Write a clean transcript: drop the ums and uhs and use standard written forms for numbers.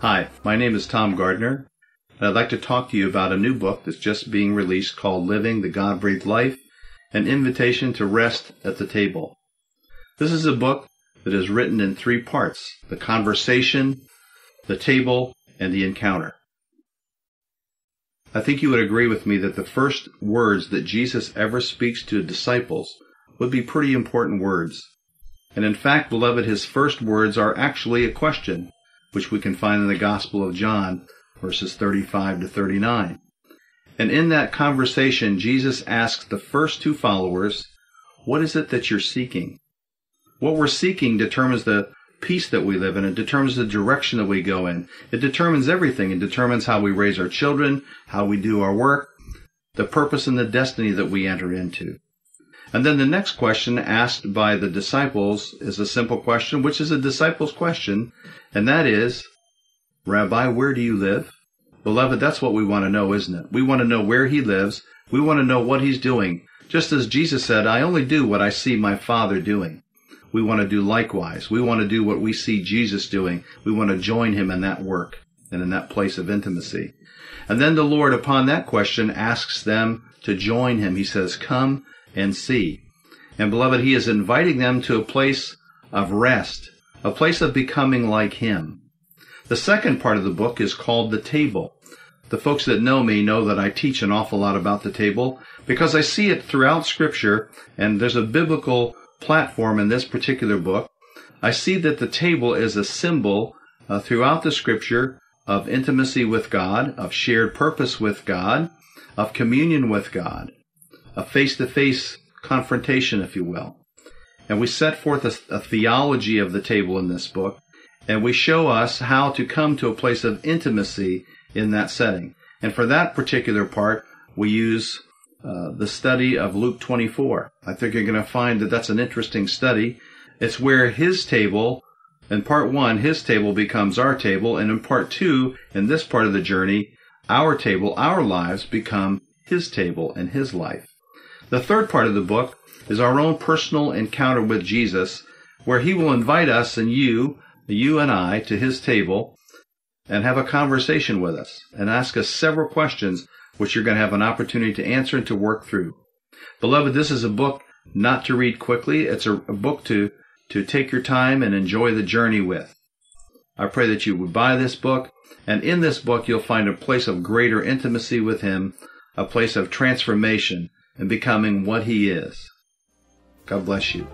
Hi, my name is Thom Gardner, and I'd like to talk to you about a new book that's just being released called Living the God-Breathed Life, an Invitation to Rest at the Table. This is a book that is written in three parts: the conversation, the table, and the encounter. I think you would agree with me that the first words that Jesus ever speaks to disciples would be pretty important words. And in fact, beloved, his first words are actually a question, which we can find in the Gospel of John, verses 35 to 39. And in that conversation, Jesus asks the first two followers, what is it that you're seeking? What we're seeking determines the peace that we live in. It determines the direction that we go in. It determines everything. It determines how we raise our children, how we do our work, the purpose and the destiny that we enter into. And then the next question asked by the disciples is a simple question, which is a disciple's question, and that is, Rabbi, where do you live? Beloved, that's what we want to know, isn't it? We want to know where he lives. We want to know what he's doing. Just as Jesus said, I only do what I see my Father doing. We want to do likewise. We want to do what we see Jesus doing. We want to join him in that work and in that place of intimacy. And then the Lord, upon that question, asks them to join him. He says, come and see. And beloved, he is inviting them to a place of rest, a place of becoming like him. The second part of the book is called The Table. The folks that know me know that I teach an awful lot about the table because I see it throughout Scripture, and there's a biblical platform in this particular book. I see that the table is a symbol throughout the Scripture of intimacy with God, of shared purpose with God, of communion with God, a face-to-face confrontation, if you will. And we set forth a theology of the table in this book, and we show us how to come to a place of intimacy in that setting. And for that particular part, we use the study of Luke 24. I think you're going to find that that's an interesting study. It's where his table, in part one, his table becomes our table, and in part two, in this part of the journey, our table, our lives become his table and his life. The third part of the book is our own personal encounter with Jesus, where he will invite us and you and I, to his table and have a conversation with us and ask us several questions which you're going to have an opportunity to answer and to work through. Beloved, this is a book not to read quickly. It's a book to take your time and enjoy the journey with. I pray that you would buy this book, and in this book you'll find a place of greater intimacy with him, a place of transformation and becoming what he is. God bless you.